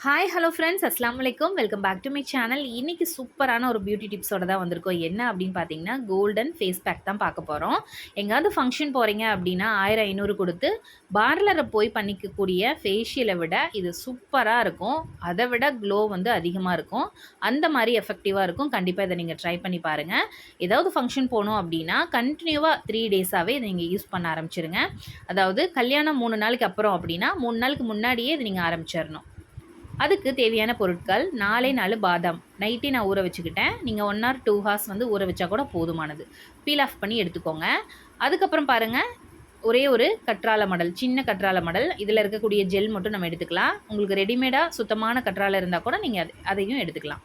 Hi hello friends அஸ்லாம் வலைக்கம் welcome back to my channel. இன்றைக்கி சூப்பரான ஒரு பியூட்டி டிப்ஸோட தான் வந்திருக்கோம். என்ன அப்படின்னு பார்த்தீங்கன்னா கோல்டன் ஃபேஸ் பேக் தான் பார்க்க போகிறோம். எங்கேயாவது ஃபங்க்ஷன் போகிறீங்க அப்படின்னா 1500 கொடுத்து பார்லரை போய் பண்ணிக்கக்கூடிய ஃபேஷியலை விட இது சூப்பராக இருக்கும். அதை விட க்ளோ வந்து அதிகமாக இருக்கும். அந்த மாதிரி எஃபெக்டிவாக இருக்கும். கண்டிப்பாக இதை நீங்கள் ட்ரை பண்ணி பாருங்கள். ஏதாவது ஃபங்க்ஷன் போகணும் அப்படின்னா கண்டினியூவாக 3 டேஸாகவே இதை நீங்கள் யூஸ் பண்ண ஆரம்பிச்சிருங்க. அதாவது கல்யாணம் 3 நாளைக்கு அப்புறம் அப்படின்னா 3 நாளுக்கு முன்னாடியே இது நீங்கள் ஆரம்பிச்சிடணும். அதுக்கு தேவையான பொருட்கள் 4 பாதாம் நைட்டே நான் ஊற வச்சுக்கிட்டேன். நீங்கள் 1 ஆர் 2 ஹார்ஸ் வந்து ஊற வச்சா கூட போதுமானது. பீல் ஆஃப் பண்ணி எடுத்துக்கோங்க. அதுக்கப்புறம் பாருங்கள், ஒரே ஒரு கற்றாழை மடல், சின்ன கற்றாழை மடல். இதில் இருக்கக்கூடிய ஜெல் மட்டும் நம்ம எடுத்துக்கலாம். உங்களுக்கு ரெடிமேடாக சுத்தமான கற்றாழை இருந்தால் கூட நீங்கள் அதையும் எடுத்துக்கலாம்.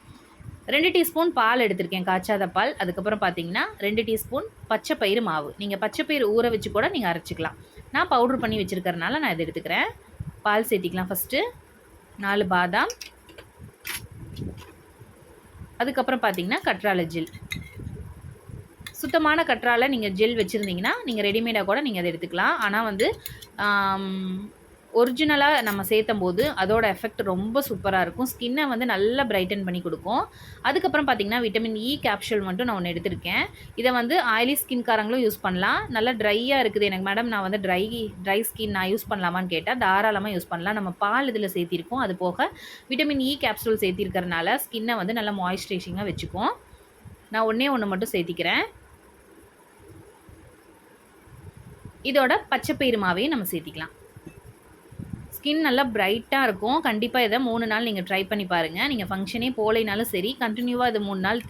2 டீஸ்பூன் பால் எடுத்திருக்கேன், காய்ச்சாத பால். அதுக்கப்புறம் பார்த்தீங்கன்னா 2 டீஸ்பூன் பச்சை பயிறு மாவு. நீங்கள் பச்சை பயிறு ஊற வச்சு கூட நீங்கள் அரைச்சிக்கலாம். நான் பவுட்ரு பண்ணி வச்சுருக்கறனால நான் இதை எடுத்துக்கிறேன். பால் சேர்த்திக்கலாம். ஃபஸ்ட்டு 4 பாதாம், அதுக்கப்புறம் பார்த்தீங்கன்னா கற்றாழை ஜெல். சுத்தமான கற்றாழை நீங்கள் ஜெல் வச்சுருந்தீங்கன்னா நீங்கள் ரெடிமேடாக கூட நீங்கள் அதை எடுத்துக்கலாம். ஆனால் வந்து ஒரிஜினலாக நம்ம சேர்த்தும் போது அதோட எஃபெக்ட் ரொம்ப சூப்பராக இருக்கும். ஸ்கின்னை வந்து நல்லா பிரைட்டன் பண்ணி கொடுக்கும். அதுக்கப்புறம் பார்த்திங்கன்னா விட்டமின் இ கேப்சூல் மட்டும் நான் ஒன்று எடுத்திருக்கேன். இதை வந்து ஆயிலி ஸ்கின்காரங்களும் யூஸ் பண்ணலாம். நல்லா ட்ரையாக இருக்குது எனக்கு மேடம், நான் வந்து ட்ரை ஸ்கின் நான் யூஸ் பண்ணலாமான்னு கேட்டால் தாராளமாக யூஸ் பண்ணலாம். நம்ம பால் இதில் சேர்த்திருக்கோம். அது போக விட்டமின் இ கேப்சூல் சேர்த்திருக்கிறதுனால ஸ்கின்னை வந்து நல்லா மாய்ஸ்சரைசிங்காக வச்சுக்கும். நான் ஒன்று மட்டும் சேர்த்திக்கிறேன். இதோட பச்சைப்பயிறு மாவையும் நம்ம சேர்த்திக்கலாம். ஸ்கின் நல்லா பிரைட்டாக இருக்கும். கண்டிப்பாக இதை 3 நாள் நீங்கள் ட்ரை பண்ணி பாருங்கள். நீங்கள் ஃபங்க்ஷனே போகலைனாலும் சரி, கண்டினியூவாக இது 3 நாள்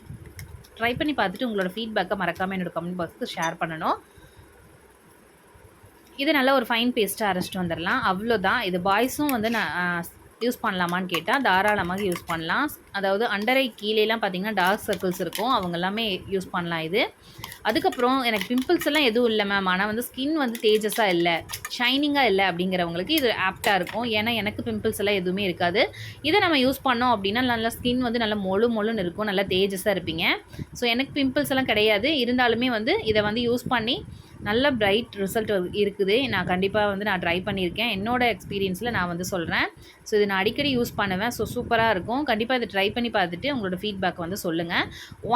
ட்ரை பண்ணி பார்த்துட்டு உங்களோட ஃபீட்பேக்கை மறக்காமல் என்னோடய கமெண்ட் பாக்ஸுக்கு ஷேர் பண்ணணும். இது நல்லா ஒரு ஃபைன் பேஸ்ட்டாக அரைச்சிட்டு வந்துடலாம். அவ்வளோதான். இது பாய்ஸும் வந்து நான் யூஸ் பண்ணலாமான்னு கேட்டால் தாராளமாக யூஸ் பண்ணலாம். அதாவது அண்டரை கீழேலாம் பார்த்திங்கன்னா டார்க் சர்க்கிள்ஸ் இருக்கும், அவங்க எல்லாமே யூஸ் பண்ணலாம் இது. அதுக்கப்புறம் எனக்கு பிம்பிள்ஸ் எல்லாம் எதுவும் இல்லை மேம், ஆனால் வந்து ஸ்கின் வந்து தேஜஸாக இல்லை, ஷைனிங்காக இல்லை அப்படிங்கிறவங்களுக்கு இது ஆப்டாக இருக்கும். ஏன்னா எனக்கு பிம்பிள்ஸ் எல்லாம் எதுவுமே இருக்காது. இதை நம்ம யூஸ் பண்ணோம் அப்படின்னா நல்லா ஸ்கின் வந்து நல்லா மொழுன்னு இருக்கும், நல்லா தேஜஸாக இருப்பீங்க. ஸோ எனக்கு பிம்பிள்ஸ் எல்லாம் கிடையாது. இருந்தாலுமே வந்து இதை வந்து யூஸ் பண்ணி நல்ல பிரைட் ரிசல்ட் இருக்குது. நான் கண்டிப்பாக வந்து நான் ட்ரை பண்ணியிருக்கேன். என்னோடய எக்ஸ்பீரியன்ஸில் நான் வந்து சொல்கிறேன். ஸோ இது நான் அடிக்கடி யூஸ் பண்ணுவேன். ஸோ சூப்பராக இருக்கும். கண்டிப்பாக இதை ட்ரை பண்ணி பார்த்துட்டு உங்களோட ஃபீட்பேக் வந்து சொல்லுங்கள்.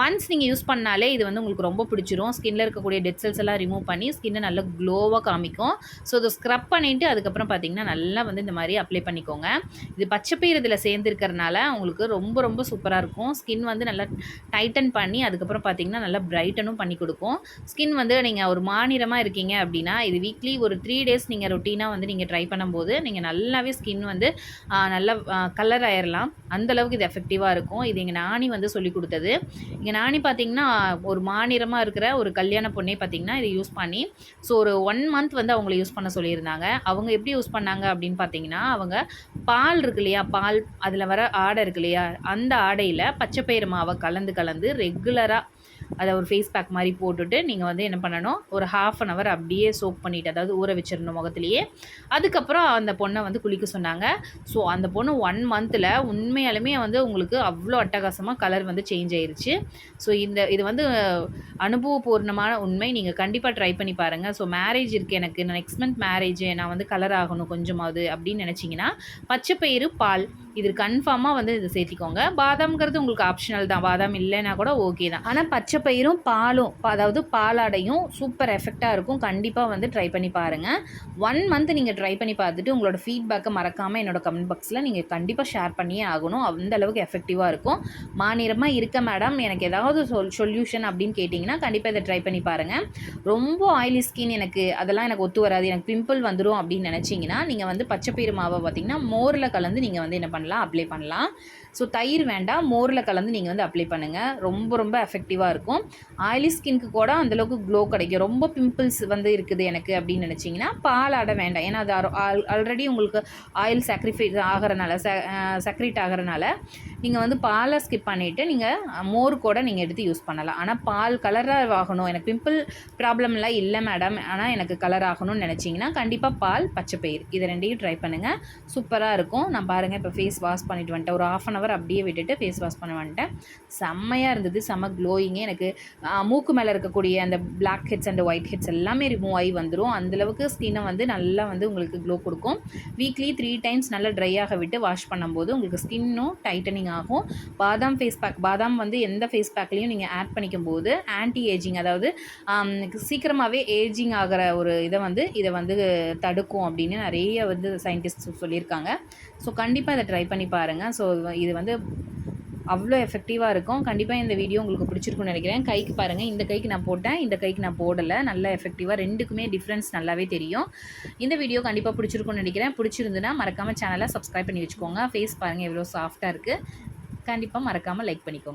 ஒன்ஸ் நீங்கள் யூஸ் பண்ணாலே இது வந்து உங்களுக்கு ரொம்ப பிடிச்சிரும். ஸ்கின்னில் இருக்கக்கூடிய டெட் செல்ஸ் எல்லாம் ரிமூவ் பண்ணி ஸ்கின்னை நல்லா க்ளோவாக காமிக்கும். ஸோ இதை ஸ்க்ரப் பண்ணிவிட்டு அதுக்கப்புறம் பார்த்திங்கன்னா நல்லா வந்து இந்த மாதிரி அப்ளை பண்ணிக்கோங்க. இது பச்சைப்பயிறு இதில் சேர்ந்துருக்கிறதுனால உங்களுக்கு ரொம்ப ரொம்ப சூப்பராக இருக்கும். ஸ்கின் வந்து நல்லா டைட்டன் பண்ணி அதுக்கப்புறம் பார்த்திங்கன்னா நல்லா பிரைட்டனும் பண்ணி கொடுக்கும். ஸ்கின் வந்து நீங்கள் ஒரு மாநிறமாக இருக்கீங்க அப்படின்னா இது வீக்லி ஒரு 3 டேஸ் நீங்கள் ரொட்டீனாக வந்து நீங்கள் ட்ரை பண்ணும்போது நீங்கள் நல்லாவே ஸ்கின் வந்து நல்லா கலர் ஆயிடலாம். அந்தளவுக்கு இது எஃபெக்டிவாக இருக்கும். இது எங்கள் நானி வந்து சொல்லி கொடுத்தது. எங்கள் நானி பார்த்திங்கன்னா ஒரு மாநிறமாக இருக்கிற ஒரு கல்யாண பொண்ணே பார்த்திங்கன்னா இதை யூஸ் பண்ணி ஸோ ஒரு 1 மந்த் வந்து அவங்கள யூஸ் பண்ண சொல்லியிருந்தாங்க. அவங்க எப்படி யூஸ் பண்ணாங்க அப்படின்னு பார்த்திங்கன்னா, அவங்க பால் இருக்கு இல்லையா, பால் அதில் வர ஆடை இருக்கு இல்லையா, அந்த ஆடையில் பச்சைப்பயிறு மாவை கலந்து ரெகுலராக அதை ஒரு ஃபேஸ் பேக் மாதிரி போட்டுட்டு நீங்கள் வந்து என்ன பண்ணணும், ஒரு 1/2 அன் ஹவர் அப்படியே சோக் பண்ணிவிட்டு, அதாவது ஊற வச்சிடணும் முகத்துலேயே. அதுக்கப்புறம் அந்த பொண்ணை வந்து குளிக்க சொன்னாங்க. ஸோ அந்த பொண்ணு 1 மந்தில் உண்மையாலுமே வந்து உங்களுக்கு அவ்வளோ அட்டகாசமாக கலர் வந்து சேஞ்ச் ஆயிருச்சு. ஸோ இது வந்து அனுபவபூர்ணமான உண்மை. நீங்கள் கண்டிப்பாக ட்ரை பண்ணி பாருங்கள். ஸோ மேரேஜ் இருக்குது எனக்கு, நெக்ஸ்ட் மந்த் மேரேஜ், நான் வந்து கலர் ஆகணும் கொஞ்சமாவது அப்படின்னு நினச்சிங்கன்னா பச்சைப்பயிறு பால் இது கன்ஃபார்மாக வந்து இதை சேர்த்திக்கோங்க. பாதாம்ங்கிறது உங்களுக்கு ஆப்ஷனல் தான், பாதாம் இல்லைன்னா கூட ஓகே தான். ஆனால் பச்சைப்பயிரும் பாலும், அதாவது பாலாடையும் சூப்பர் எஃபெக்டாக இருக்கும். கண்டிப்பாக வந்து ட்ரை பண்ணி பாருங்கள். 1 மந்த் நீங்கள் ட்ரை பண்ணி பார்த்துட்டு உங்களோட ஃபீட்பேக்கை மறக்காமல் என்னோட கமெண்ட் பாக்ஸில் நீங்கள் கண்டிப்பாக ஷேர் பண்ணியே ஆகணும். அந்த அளவுக்கு எஃபெக்டிவாக இருக்கும். மாநிறமாக இருக்க மேடம், எனக்கு ஏதாவது சொல்யூஷன் அப்படின்னு கேட்டிங்கன்னா கண்டிப்பாக இதை ட்ரை பண்ணி பாருங்கள். ரொம்ப ஆயிலி ஸ்கின், அதெல்லாம் எனக்கு ஒத்து வராது, எனக்கு பிம்பிள் வந்துடும் அப்படின்னு நினச்சிங்கன்னா நீங்கள் வந்து பச்சைப்பயிறு மாவை பார்த்திங்கன்னா மோரில் கலந்து நீங்கள் வந்து என்ன அப்ளை பண்ணலாம். ஸோ தயிர் வேண்டாம், மோரில் கலந்து நீங்கள் வந்து அப்ளை பண்ணுங்கள். ரொம்ப ரொம்ப எஃபெக்டிவாக இருக்கும். ஆயிலி ஸ்கின்க்கு கூட அந்தளவுக்கு க்ளோ கிடைக்கும். ரொம்ப பிம்பிள்ஸ் வந்து இருக்குது எனக்கு அப்படின்னு நினச்சிங்கன்னா பால் ஆட வேண்டாம். ஏன்னா அது ஆல்ரெடி உங்களுக்கு ஆயில் சாக்ரிஃபைஸ் ஆகிறனால சக்ரீட் ஆகிறனால நீங்கள் வந்து பாலை ஸ்கிப் பண்ணிவிட்டு நீங்கள் மோர் கூட நீங்கள் எடுத்து யூஸ் பண்ணலாம். ஆனால் பால் கலராக ஆகணும், எனக்கு பிம்பிள் ப்ராப்ளம்லாம் இல்லை மேடம், ஆனால் எனக்கு கலர் ஆகணும்னு நினச்சிங்கன்னா கண்டிப்பாக பால், பச்சைப்பயிறு இது 2யும் ட்ரை பண்ணுங்கள். சூப்பராக இருக்கும். நான் பாருங்கள் இப்போ ஃபேஸ் ஃபேஸ் வாஷ் பண்ணிட்டு வந்துட்டேன். ஒரு 1/2 அன் ஹவர் அப்படியே விட்டுட்டு ஃபேஸ் வாஷ் பண்ண வந்துட்டேன். செம்மையாக இருந்தது. செம்ம க்ளோயிங்கு. எனக்கு மூக்கு மேலே இருக்கக்கூடிய அந்த black heads and white heads எல்லாமே ரிமூவ் ஆகி வந்துடும். அந்தளவுக்கு ஸ்கின்னை வந்து நல்லா வந்து உங்களுக்கு க்ளோ கொடுக்கும். வீக்லி 3 டைம்ஸ் நல்லா ட்ரை ஆக விட்டு வாஷ் பண்ணும்போது உங்களுக்கு ஸ்கின்னும் டைட்டனிங் ஆகும். பாதாம் ஃபேஸ் பேக், பாதாம் வந்து எந்த ஃபேஸ் பேக்லேயும் நீங்கள் ஆட் பண்ணிக்கும் போது ஆன்டி ஏஜிங், அதாவது சீக்கிரமாகவே ஏஜிங் ஆகிற ஒரு இதை வந்து தடுக்கும் அப்படின்னு நிறைய வந்து சயின்டிஸ்ட் சொல்லியிருக்காங்க. ஸோ கண்டிப்பாக இதை ட்ரை பண்ணி பாருங்கள். ஸோ இது வந்து அவ்வளோ எஃபெக்டிவாக இருக்கும். கண்டிப்பாக இந்த வீடியோ உங்களுக்கு பிடிச்சிருக்குன்னு நினைக்கிறேன். கைக்கு பாருங்கள், இந்த கைக்கு நான் போட்டேன், இந்த கைக்கு நான் போடலை. நல்லா எஃபெக்டிவாக ரெண்டுக்குமே டிஃப்ரென்ஸ் நல்லாவே தெரியும். இந்த வீடியோ கண்டிப்பாக பிடிச்சிருக்குன்னு நினைக்கிறேன். பிடிச்சிருந்துன்னா மறக்காமல் சேனலை சப்ஸ்கிரைப் பண்ணி வச்சுக்கோங்க. ஃபேஸ் பாருங்கள் எவ்வளோ சாஃப்டாக இருக்குது. கண்டிப்பாக மறக்காமல் லைக் பண்ணிக்கோங்க.